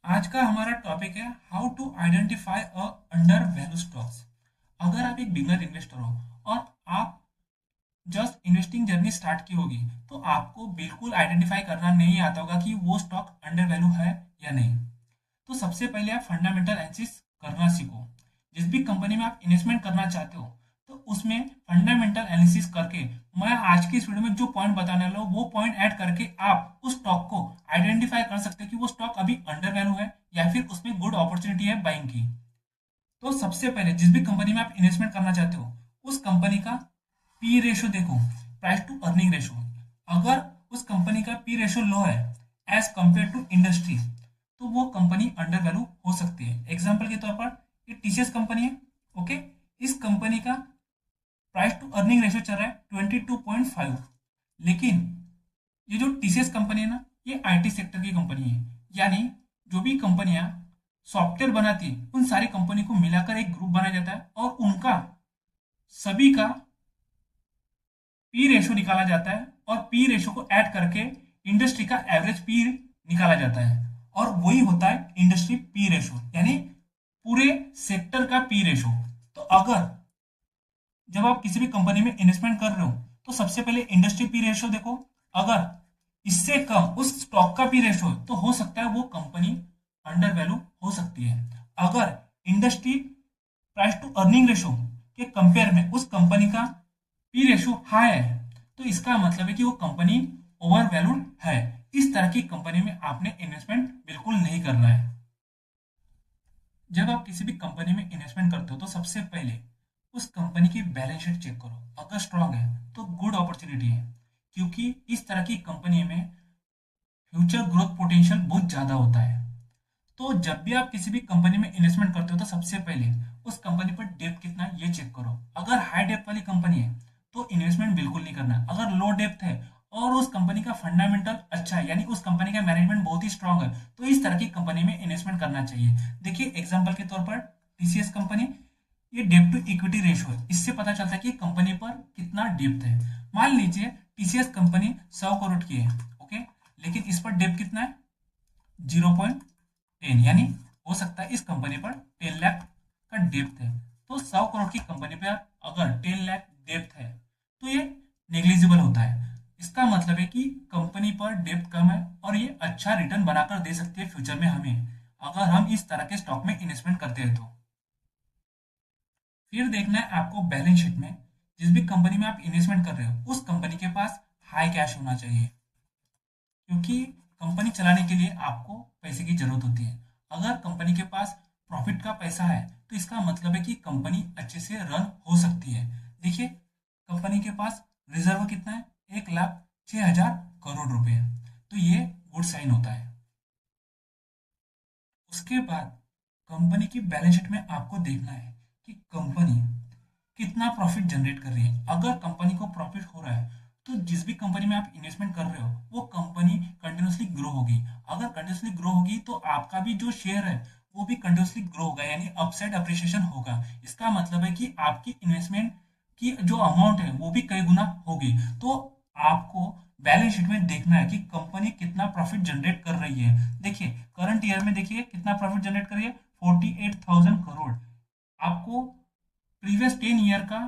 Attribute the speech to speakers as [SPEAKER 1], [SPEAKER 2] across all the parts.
[SPEAKER 1] आज का हमारा टॉपिक है how to identify a undervalue stocks. अगर आप एक बिगनर इन्वेस्टर हो और आप जस्ट इन्वेस्टिंग जर्नी स्टार्ट की होगी तो आपको बिल्कुल आइडेंटिफाई करना नहीं आता होगा कि वो स्टॉक अंडर वैल्यू है या नहीं। तो सबसे पहले आप फंडामेंटल एनालिसिस करना सीखो। जिस भी कंपनी में आप इन्वेस्टमेंट करना चाहते हो तो उसमें फंडामेंटल एनालिसिस करके मैं आज की इस वीडियो में जो पॉइंट बताने वाला हूँ वो पॉइंट ऐड करके आप उस स्टॉक को आइडेंटिफाई कर सकते हैं कि वो स्टॉक अभी अंडर वैल्यू है या फिर उसमें गुड अपॉर्चुनिटी है बाइंग की। तो सबसे पहले जिस भी कंपनी में आप इन्वेस्टमेंट करना चाहते हो उस कंपनी का पी रेशो देखो, प्राइस टू अर्निंग रेशो। अगर उस कंपनी का पी रेशो लो है एज कंपेयर टू इंडस्ट्री तो वो कंपनी अंडर वैल्यू हो सकती है। एग्जांपल के तौर पर ये टीसीएस कंपनी है। ओके, इस कंपनी का प्राइस टू अर्निंग रेशो चल रहा है 22.5। लेकिन ये जो टीसीएस कंपनी है ना, ये आईटी सेक्टर की कंपनी है। यानी जो भी कंपनियां सॉफ्टवेयर बनाती है उन सारी कंपनी को मिलाकर एक ग्रुप बनाया जाता है और उनका सभी का पी रेशो निकाला जाता है और पी रेशो को ऐड करके इंडस्ट्री का एवरेज पी निकाला जाता है और वही होता है इंडस्ट्री पी रेशो, यानी पूरे सेक्टर का पी रेशो। तो अगर जब आप किसी भी कंपनी में इन्वेस्टमेंट कर रहे हो तो सबसे पहले इंडस्ट्री पी रेशो देखो। अगर इससे कम उस स्टॉक का पी रेशो तो हो सकता है वो कंपनी अंडर वैल्यू हो सकती है। अगर industry price to earning ratio के कंपेयर में उस कंपनी का पी रेशो हाई है तो इसका मतलब है कि वो कंपनी ओवर वैल्यूड है। इस तरह की कंपनी में आपने इन्वेस्टमेंट बिल्कुल नहीं करना है। जब आप किसी भी कंपनी में इन्वेस्टमेंट करते हो तो सबसे पहले उस कंपनी की बैलेंस शीट चेक करो। अगर स्ट्रांग है तो गुड अपॉर्चुनिटी है, क्योंकि इस तरह की कंपनी में फ्यूचर ग्रोथ पोटेंशियल बहुत ज्यादा होता है। तो जब भी आप किसी भी कंपनी में इन्वेस्टमेंट करते हो तो सबसे पहले उस कंपनी पर डेप्थ कितना है ये चेक करो। अगर हाई डेप्थ वाली कंपनी है तो इन्वेस्टमेंट बिल्कुल नहीं करना। अगर लो डेप्थ है और उस कंपनी का फंडामेंटल अच्छा है, यानी उस कंपनी का मैनेजमेंट बहुत ही स्ट्रांग है, तो इस तरह की कंपनी में इन्वेस्टमेंट करना चाहिए। देखिए एग्जांपल के तौर पर टीसीएस कंपनी, ये डेप्थ टू इक्विटी रेशियो है। इससे पता चलता है कि कंपनी पर कितना डेप्थ है। मान लीजिए टीसीएस कंपनी 100 करोड़ की है, ओके, लेकिन इस पर डेप्थ कितना है 0.10, यानी हो सकता है इस कंपनी पर 10 लाख का डेप्थ है। तो 100 करोड़ की कंपनी पर अगर 10 लाख डेप्थ है तो ये नेग्लिजिबल होता है। इसका मतलब है कि कंपनी पर डेप्थ कम है और ये अच्छा रिटर्न बनाकर दे सकती है फ्यूचर में हमें, अगर हम इस तरह के स्टॉक में इन्वेस्टमेंट करते हैं तो। फिर देखना है आपको बैलेंस शीट में जिस भी कंपनी में आप इन्वेस्टमेंट कर रहे हो उस कंपनी के पास हाई कैश होना चाहिए, क्योंकि कंपनी चलाने के लिए आपको पैसे की जरूरत होती है। अगर कंपनी के पास प्रॉफिट का पैसा है तो इसका मतलब है कि कंपनी अच्छे से रन हो सकती है। देखिए कंपनी के पास रिजर्व कितना है, 1,06,000 करोड़ रुपए, तो ये गुड साइन होता है। उसके बाद कंपनी की बैलेंस शीट में आपको देखना है कि कंपनी कितना प्रॉफिट जनरेट कर रही है। अगर कंपनी को प्रॉफिट हो रहा है तो जिस भी कंपनी में आप इन्वेस्टमेंट कर रहे हो वो कंपनी कंटिन्यूसली ग्रो होगी। अगर कंटिन्यूसली ग्रो होगी तो आपका भी जो शेयर है वो भी कंटिन्यूसली ग्रो होगा, यानी अपसाइड अप्रिसिएशन होगा। इसका मतलब है कि आपकी इन्वेस्टमेंट की जो अमाउंट है वो भी कई गुना होगी। तो आपको बैलेंस शीट में देखना है कि कंपनी कितना प्रॉफिट जनरेट कर रही है। देखिए करंट ईयर में देखिए कितना प्रॉफिट जनरेट कर रही है, 48,000 करोड़। आपको प्रीवियस 10 ईयर का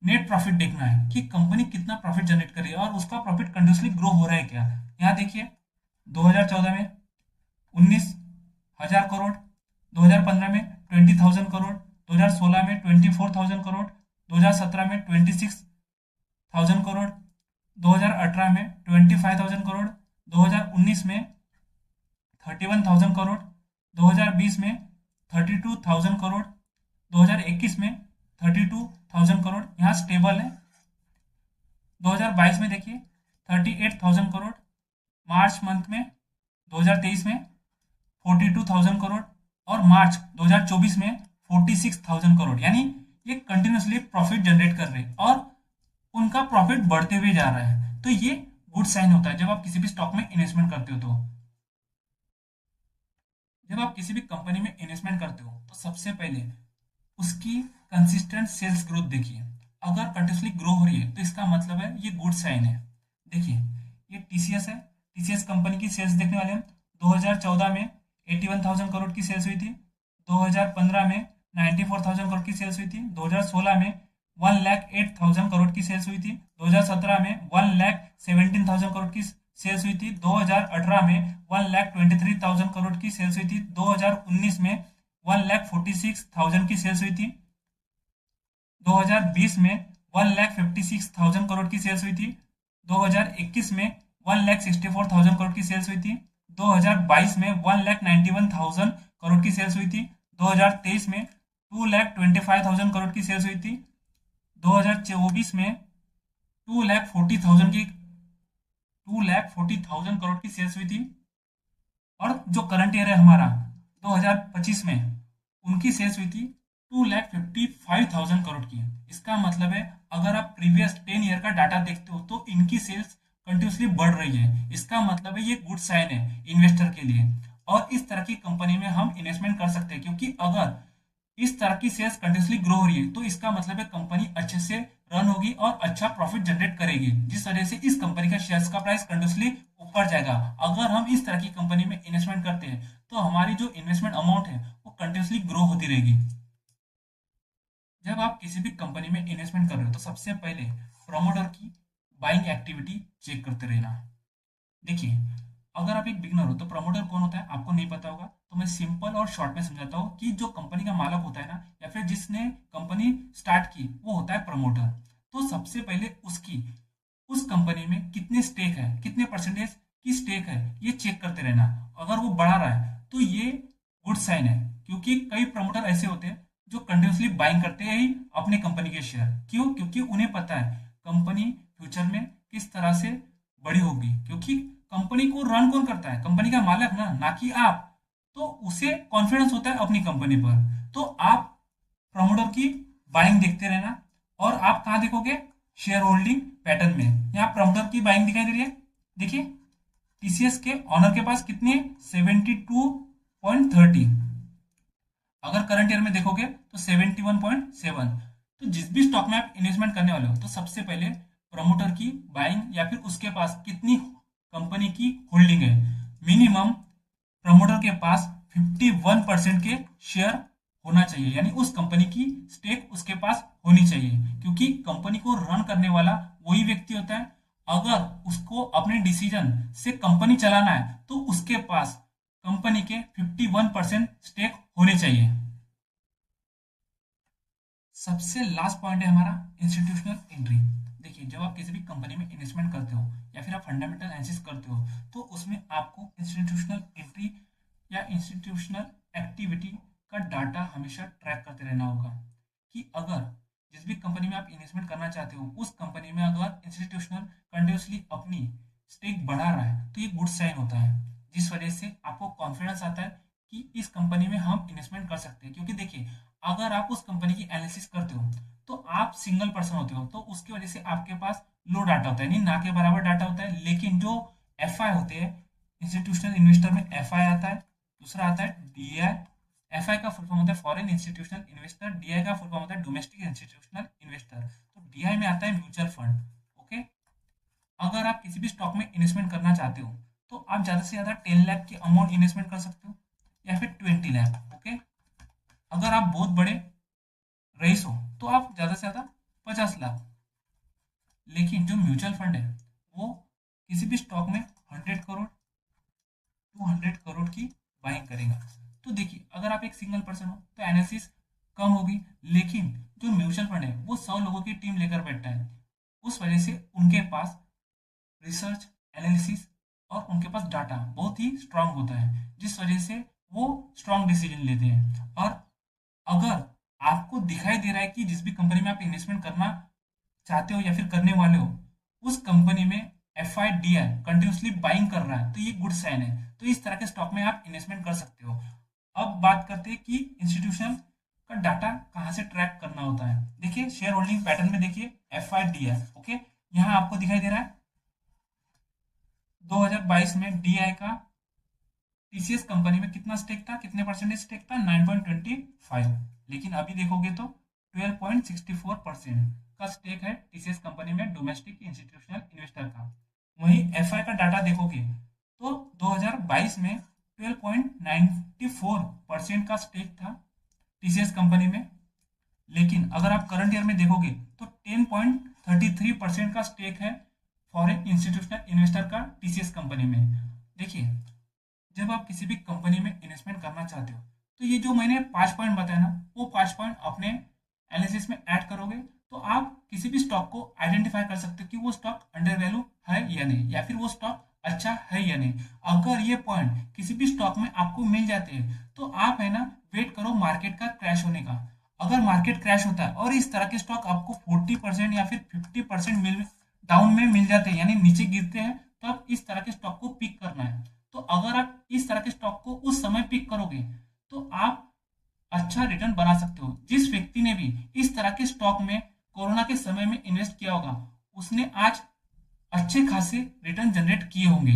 [SPEAKER 1] नेट प्रॉफिट देखना है कि कंपनी कितना प्रॉफिट जनरेट कर रही है और उसका प्रॉफिट कंटिन्यूसली ग्रो हो रहा है क्या। यहाँ देखिए 2014 में 19,000 करोड़, 2015 में 20,000 करोड़, 2016 में 24,000 करोड़, 2017 में 26,000 करोड़, 2018 में 25,000 करोड़, 2019 में 31,000 करोड़, 2020 में 32,000 करोड़, 2021 में 32,000 करोड़, यहाँ स्टेबल है। 2022 में देखिए 38,000 करोड़, मार्च मंथ में 2023 में 42,000 करोड़ और मार्च 2024 में 46,000 करोड़। यानी ये कंटिन्यूसली प्रॉफिट जनरेट कर रहे हैं और उनका प्रॉफिट बढ़ते हुए जा रहा है। तो ये गुड साइन होता है जब आप किसी भी स्टॉक में इन्वेस्टमेंट करते हो। तो जब आप किसी भी कंपनी में इन्वेस्टमेंट करते हो तो सबसे पहले उसकी कंसिस्टेंट सेल्स ग्रोथ देखिए। अगर कंटिन्यूसली ग्रो हो रही है तो इसका मतलब है ये गुड साइन है। देखिए ये टीसीएस है, टीसीएस कंपनी की सेल्स देखने वाले हम 2014 में 81,000 करोड़ की सेल्स हुई थी। 2015 में 94,000 करोड़ की सेल्स हुई थी। 2016 में 1,08,000 करोड़ की सेल्स हुई थी। 2017 में 1,17,000 करोड़ की सेल्स हुई थी। 2018 में 1,23,000 करोड़ की सेल्स हुई थी। 2019 में 1,46,000 की सेल्स हुई थी। 2020 में 1,56,000 करोड़ की सेल्स हुई थी। 2021 में 1,64,000 करोड़ की सेल्स हुई थी। 2022 में 1,91,000 करोड़ की सेल्स हुई थी। 2023 में 2,25,000 करोड़ की सेल्स हुई थी। 2024 में 2,40,000 की 2,40,000 करोड़ की सेल्स हुई थी। और जो करंट ईयर है हमारा 2025 में, उनकी सेल्स हुई थी 2,55,000 करोड़ की। इसका मतलब है अगर आप प्रीवियस 10 ईयर का डाटा देखते हो तो इनकी सेल्स कंटिन्यूसली बढ़ रही है। इसका मतलब है ये गुड साइन है इन्वेस्टर के लिए, और इस तरह की कंपनी में हम इन्वेस्टमेंट कर सकते हैं, क्योंकि अगर इस तरह की सेल्स कंटिन्यूसली ग्रो हो रही है तो इसका मतलब है कंपनी अच्छे से रन होगी और अच्छा प्रॉफिट जनरेट करेगी, जिस वजह से इस कंपनी का शेयर्स का प्राइस कंटिन्यूसली ऊपर जाएगा। अगर हम इस तरह की कंपनी में इन्वेस्टमेंट करते हैं तो हमारी जो इन्वेस्टमेंट अमाउंट है वो कंटिन्यूसली ग्रो होती रहेगी। जब आप किसी भी कंपनी में इन्वेस्टमेंट कर रहे हो तो सबसे पहले प्रमोटर की बाइंग एक्टिविटी चेक करते रहना। देखिए, अगर आप एक बिगनर हो तो प्रमोटर कौन होता है आपको नहीं पता होगा, तो मैं सिंपल और शॉर्ट में समझाता हूँ कि जो कंपनी का मालक होता है ना, या फिर जिसने कंपनी स्टार्ट की, वो होता है प्रमोटर। तो सबसे पहले उसकी उस कंपनी में कितने स्टेक है, कितने परसेंटेज की स्टेक है, ये चेक करते रहना। अगर वो बढ़ा रहा है तो ये गुड साइन है, क्योंकि कई प्रमोटर ऐसे होते हैं जो कंटिन्यूसली बाइंग करते हैं ही अपने कंपनी के शेयर। क्यों? क्योंकि उन्हें पता है कंपनी फ्यूचर में किस तरह से बड़ी होगी, क्योंकि कंपनी को रन कौन करता है? कंपनी का मालक ना कि आप। तो उसे कॉन्फिडेंस होता है अपनी कंपनी पर। तो आप प्रमोटर की बाइंग देखते रहना। और आप कहाँ देखोगे? शेयर होल्डिंग पैटर्न में। यहाँ प्रमोटर की बाइंग दिखाई दे रही है, देखिए टीसीएस के ऑनर के पास कितनी है? 72.30। अगर करंट ईयर में देखोगे तो 71.7। तो जिस भी स्टॉक में आप इन्वेस्टमेंट करने वाले हो तो सबसे पहले प्रमोटर की बाइंग या फिर उसके पास कितनी कंपनी की होल्डिंग है। मिनिमम प्रमोटर के पास 51% के शेयर होना चाहिए, यानी उस कंपनी की स्टेक उसके पास होनी चाहिए, क्योंकि कंपनी को रन करने वाला वही व्यक्ति होता है। अगर उसको अपने डिसीजन से कंपनी चलाना है तो उसके पास कंपनी के 51% स्टेक होने चाहिए। सबसे लास्ट पॉइंट है हमारा इंस्टीट्यूशनल एंट्री। देखिए, जब आप किसी भी कंपनी में इन्वेस्टमेंट करते हो या फिर आप फंडामेंटल एनालिसिस करते हो तो उसमें आपको इंस्टीट्यूशनल एंट्री या इंस्टीट्यूशनल एक्टिविटी का डाटा हमेशा ट्रैक करते रहना होगा। कि अगर जिस भी कंपनी में आप इन्वेस्टमेंट करना चाहते हो उस कंपनी में अगर इंस्टीट्यूशनल कंटिन्यूसली अपनी स्टेक बढ़ा रहा है तो ये गुड साइन होता है, जिस वजह से आपको कॉन्फिडेंस आता है कि इस कंपनी में हम इन्वेस्टमेंट कर सकते हैं। क्योंकि देखिए, अगर आप उस कंपनी की एनालिसिस करते हो तो आप सिंगल पर्सन होते हो, तो उसकी वजह से आपके पास लो डाटा होता है, नहीं ना के बराबर डाटा होता है। लेकिन जो एफ आई होते हैं, इंस्टीट्यूशनल इन्वेस्टर में एफ आई आता है, दूसरा आता है डी आई। एफ आई का फुल फॉर्म होता है foreign institutional investor, D I का फुल फॉर्म होता है डोमेस्टिक इंस्टीट्यूशनल इन्वेस्टर। तो डी आई में आता है म्यूचुअल फंड। ओके, अगर आप किसी भी स्टॉक में इन्वेस्टमेंट करना चाहते हो तो आप ज़्यादा से ज़्यादा 10 लाख की अमाउंट इन्वेस्टमेंट कर सकते हो या फिर 20 लाख। ओके, अगर आप बहुत बड़े रईस हो तो आप ज़्यादा से ज़्यादा 50 लाख। लेकिन जो म्यूचुअल फंड है वो किसी भी स्टॉक में 100 करोड़ 200 करोड़ की बाइंग करेगा। तो देखिए, अगर आप एक सिंगल पर्सन हो तो एनालिसिस कम होगी, लेकिन जो म्यूचुअल फंड है वो 100 लोगों की टीम लेकर बैठता है। उस वजह से उनके पास रिसर्च, एनालिसिस और उनके पास डाटा बहुत ही स्ट्रांग होता है, जिस वजह से वो स्ट्रांग डिसीजन लेते हैं। और अगर आपको दिखाई दे रहा है कि जिस भी कंपनी में आप इन्वेस्टमेंट करना चाहते हो या फिर करने वाले हो उस कंपनी में F I D I continuously buying कर रहा है, तो ये गुड साइन है। तो इस तरह के स्टॉक में आप इन्वेस्टमेंट कर सकते हो। अब बात करते हैं कि इंस्टीट्यूशन का डाटा कहाँ से ट्रैक करना होता है। देखिए, शेयर होल्डिंग पैटर्न में देखिए F I D I. Okay, यहाँ आपको दिखाई दे रहा है 2022 में डी आई का टीसीएस कंपनी में कितना स्टेक था, कितने परसेंटेज स्टेक था? 9.25। लेकिन अभी देखोगे तो 12.64% का स्टेक है टीसीएस कंपनी में डोमेस्टिक इंस्टीट्यूशनल इन्वेस्टर का। वहीं एफआई का डाटा देखोगे तो 2022 में 12.94% का स्टेक था टीसीएस कंपनी में। लेकिन अगर आप करंट ईयर में देखोगे तो 10.33% का स्टेक है फॉरेन इंस्टीट्यूशनल इन्वेस्टर का टीसीएस कंपनी में। देखिए, जब आप किसी भी कंपनी में इन्वेस्टमेंट करना चाहते हो तो ये जो मैंने 5 पॉइंट बताया ना, वो 5 पॉइंट अपने एनालिसिस में ऐड करोगे तो आप किसी भी स्टॉक को आइडेंटिफाई कर सकते हो कि वो स्टॉक अंडर वैल्यू है या नहीं, या फिर वो स्टॉक अच्छा है या नहीं। अगर ये पॉइंट किसी भी स्टॉक में आपको मिल जाते हैं तो आप है ना वेट करो मार्केट का क्रैश होने का। अगर मार्केट क्रैश होता है और इस तरह के स्टॉक आपको 40% या फिर 50% मिल डाउन में मिल जाते हैं, यानी नीचे गिरते हैं, तो आप इस तरह के स्टॉक को पिक करना है। तो अगर आप इस तरह के स्टॉक को उस समय पिक करोगे तो आप अच्छा रिटर्न बना सकते हो। जिस व्यक्ति ने भी इस तरह के स्टॉक में कोरोना के समय में इन्वेस्ट किया होगा उसने आज अच्छे खासे रिटर्न जनरेट किए होंगे।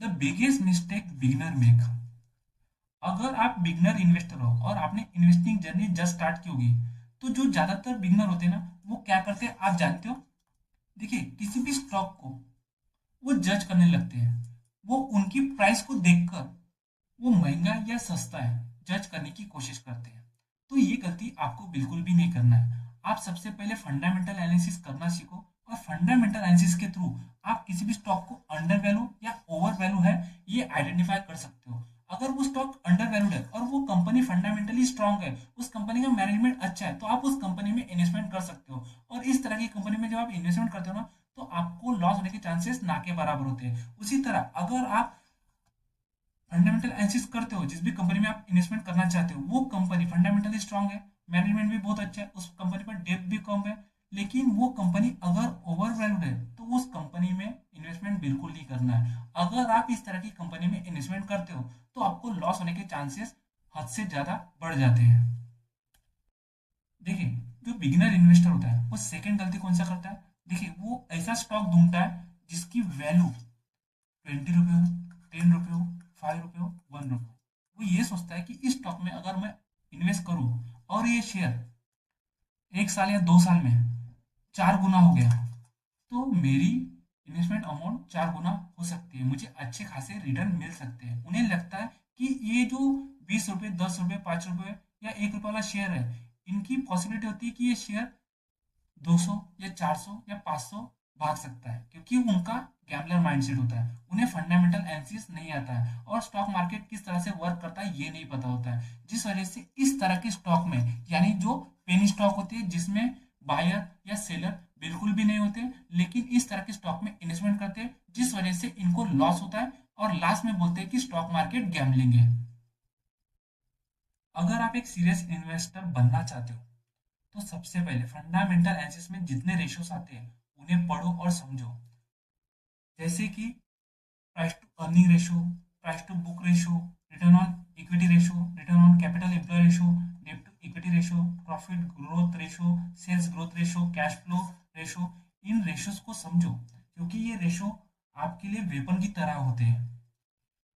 [SPEAKER 1] The biggest mistake beginner make. अगर आप बिगनर इन्वेस्टर हो और आपने इन्वेस्टिंग जर्नी जस्ट स्टार्ट की होगी तो जो ज्यादातर बिगनर होते हैं ना, वो क्या करते हैं आप जानते हो? देखिए, किसी भी स्टॉक को वो जज करने लगते हैं। वो उनकी प्राइस को देखकर वो महंगा या सस्ता है जज करने की कोशिश करते हैं। तो ये गलती आपको बिल्कुल भी नहीं करना है। आप सबसे पहले फंडामेंटल एनालिसिस करना सीखो और फंडामेंटल एनालिसिस के थ्रू आप किसी भी स्टॉक को अंडर वैल्यू या ओवर वैल्यू है ये आइडेंटिफाई कर सकते हो। अगर वो स्टॉक अंडर वैल्यूड है और वो कंपनी फंडामेंटली स्ट्रांग है, उस कंपनी का मैनेजमेंट अच्छा है, तो आप उस कंपनी में इन्वेस्टमेंट कर सकते हो। और इस तरह की कंपनी में जब आप इन्वेस्टमेंट करते हो ना, तो आपको लॉस होने के चांसेस ना के बराबर होते हैं। उसी तरह अगर आप फंडामेंटल एनालिसिस करते हो जिस भी कंपनी में आप इन्वेस्टमेंट करना चाहते हो, वो कंपनी फंडामेंटली स्ट्रांग है, मैनेजमेंट भी बहुत अच्छा है, उस कंपनी पर डेट भी कम है, लेकिन वो कंपनी अगर ओवरवैल्यूड है तो उस कंपनी में इन्वेस्टमेंट बिल्कुल नहीं करना है। अगर आप इस तरह की कंपनी में इन्वेस्टमेंट करते हो तो आपको लॉस होने के चांसेस हद से ज्यादा बढ़ जाते हैं। देखिए, जो बिगिनर इन्वेस्टर होता है वो सेकंड गलती कौन सा करता है? देखिए, वो ऐसा स्टॉक ढूंढता है जिसकी वैल्यू 20 रुपये हो, 10 रुपये हो, 5 रुपये हो, 1 रुपये हो। वो ये सोचता है कि इस स्टॉक में अगर मैं इन्वेस्ट करूं और ये शेयर 1 साल या 2 साल में 4 गुना हो गया तो मेरी इन्वेस्टमेंट अमाउंट 4 गुना हो सकती है, मुझे अच्छे खासे रिटर्न मिल सकते हैं। उन्हें लगता है कि ये जो 20 रुपये, 10 रुपये, 5 रुपये या 1 रुपये वाला शेयर है, इनकी पॉसिबिलिटी होती है कि ये शेयर 200 या 400 या 500 भाग सकता है, क्योंकि उनका गैम्बलर माइंडसेट होता है। उन्हें फंडामेंटल एनालिसिस नहीं आता है और स्टॉक मार्केट किस तरह से वर्क करता है ये नहीं पता होता है। जिस वजह से इस तरह के स्टॉक में, यानी जो पेनी स्टॉक होते हैं जिसमें बायर या सेलर बिल्कुल भी नहीं होते, लेकिन इस तरह के स्टॉक में इन्वेस्टमेंट करते हैं, जिस वजह से इनको लॉस होता है और लास्ट में बोलते हैं कि स्टॉक मार्केट गैम्बलिंग है। अगर आप एक सीरियस इन्वेस्टर बनना चाहते हो तो सबसे पहले फंडामेंटल एनालिसिस में जितने रेशियोज आते हैं उन्हें पढ़ो और समझो। जैसे कि price to earning ratio, price to book ratio, return on equity ratio, return on capital employ ratio, debt to equity ratio, profit growth ratio, sales growth ratio, cash flow ratio. इन ratios को समझो क्योंकि ये ratio आपके लिए weapon की तरह होते हैं।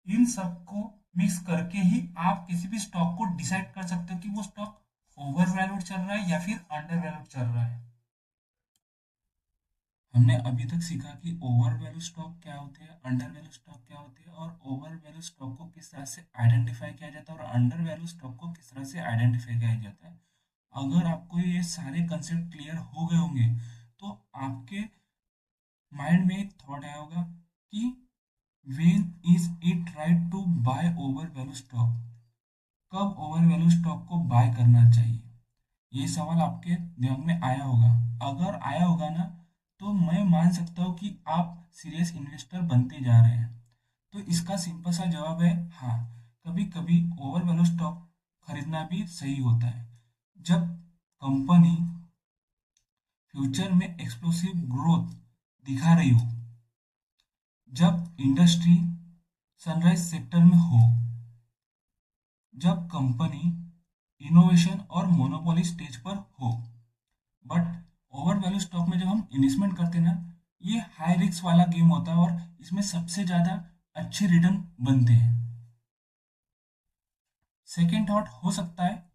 [SPEAKER 1] इन सबको मिक्स करके ही आप किसी भी स्टॉक को डिसाइड कर सकते हो कि वो स्टॉक ओवर वैल्यूड चल रहा है या फिर अंडर वैल्यूड चल रहा है। हमने अभी तक सीखा कि ओवर वैल्यू स्टॉक क्या होते हैं, अंडर वैल्यू स्टॉक क्या होते हैं, और ओवर वैल्यू स्टॉक को किस तरह से आइडेंटिफाई किया जाता है और अंडर वैल्यू स्टॉक को किस तरह से आइडेंटिफाई किया जाता है। अगर आपको ये सारे कंसेप्ट क्लियर हो गए होंगे तो आपके माइंड में एक थॉट आया होगा कि when is it right to buy overvalue stock, कब ओवर वैल्यू स्टॉक को बाय करना चाहिए। ये सवाल आपके दिमाग में आया होगा। अगर आया होगा ना, तो मैं मान सकता हूँ कि आप सीरियस इन्वेस्टर बनते जा रहे हैं। तो इसका सिंपल सा जवाब है हाँ, कभी कभी ओवर वैल्यू स्टॉक खरीदना भी सही होता है। जब कंपनी फ्यूचर में एक्सप्लोसिव ग्रोथ दिखा रही हो, जब इंडस्ट्री सनराइज सेक्टर में हो, जब कंपनी इनोवेशन और मोनोपोली स्टेज पर हो। बट ओवर वैल्यू स्टॉक में जब हम इन्वेस्टमेंट करते हैं ना, ये हाई रिस्क वाला गेम होता है और इसमें सबसे ज्यादा अच्छे रिटर्न बनते हैं। सेकेंड थॉट हो सकता है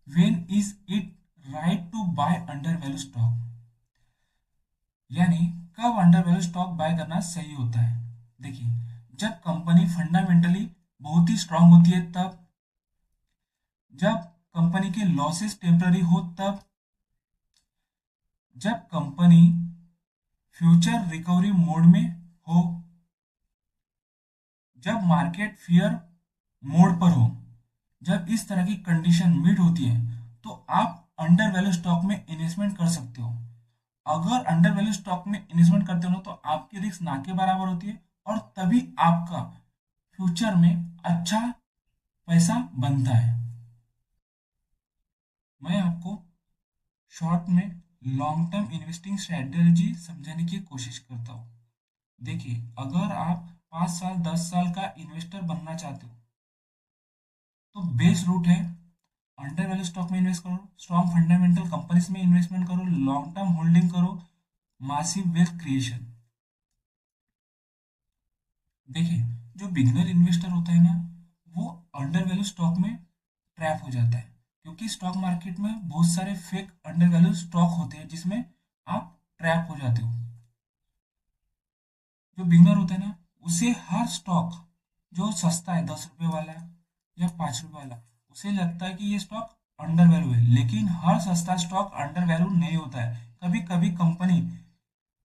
[SPEAKER 1] when is it right to buy undervalue stock, यानी कब अंडर वैल्यू स्टॉक बाय करना सही होता है। देखिए, जब कंपनी फंडामेंटली बहुत ही स्ट्रांग होती है तब, जब कंपनी के लॉसेस टेम्पररी हो तब, जब कंपनी फ्यूचर रिकवरी मोड में हो, जब मार्केट फियर मोड पर हो। जब इस तरह की कंडीशन मीट होती है तो आप अंडर वैल्यू स्टॉक में इन्वेस्टमेंट कर सकते हो। अगर अंडर वैल्यू स्टॉक में इन्वेस्टमेंट करते हो ना तो आपकी रिस्क ना के बराबर होती है और तभी आपका फ्यूचर में अच्छा पैसा बनता है। मैं आपको शॉर्ट में लॉन्ग टर्म इन्वेस्टिंग स्ट्रेटेजी समझाने की कोशिश करता हूँ। देखिए, अगर आप 5 साल 10 साल का इन्वेस्टर बनना चाहते हो तो बेस्ट रूट है अंडर वैल्यू स्टॉक में इन्वेस्ट करो, स्ट्रॉन्ग फंडामेंटल कंपनीज में इन्वेस्टमेंट करो, लॉन्ग टर्म होल्डिंग करो, मासिव वेल्थ क्रिएशन। देखिए, जो बिगिनर इन्वेस्टर होता है ना, वो अंडर वैल्यू स्टॉक में ट्रैप हो जाता है क्योंकि स्टॉक मार्केट में बहुत सारे फेक अंडर वैल्यू स्टॉक होते हैं जिसमें आप ट्रैप हो जाते हो। जो बिगिनर होता है ना, उसे हर स्टॉक जो सस्ता है 10 रुपये वाला या 5 रुपये वाला, उसे लगता है कि ये स्टॉक अंडर वैल्यू है, लेकिन हर सस्ता स्टॉक अंडर वैल्यू नहीं होता है। कभी कभी company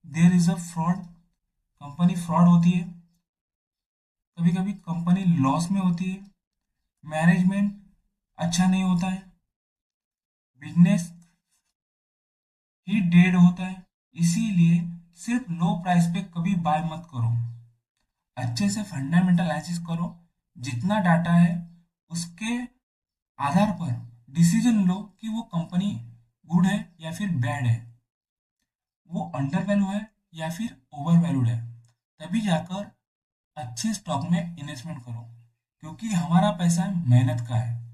[SPEAKER 1] there is a fraud, company fraud होती है, कभी कभी कंपनी लॉस में होती है, मैनेजमेंट अच्छा नहीं होता है, बिजनेस ही डेड होता है। इसीलिए सिर्फ लो प्राइस पे कभी बाय मत करो, अच्छे से फंडामेंटल एनालिसिस करो, जितना डाटा है उसके आधार पर डिसीजन लो कि वो कंपनी गुड है या फिर बैड है, वो अंडर वैल्यू है या फिर ओवर वैल्यूड है। तभी जाकर अच्छे स्टॉक में इन्वेस्टमेंट करो क्योंकि हमारा पैसा मेहनत का है।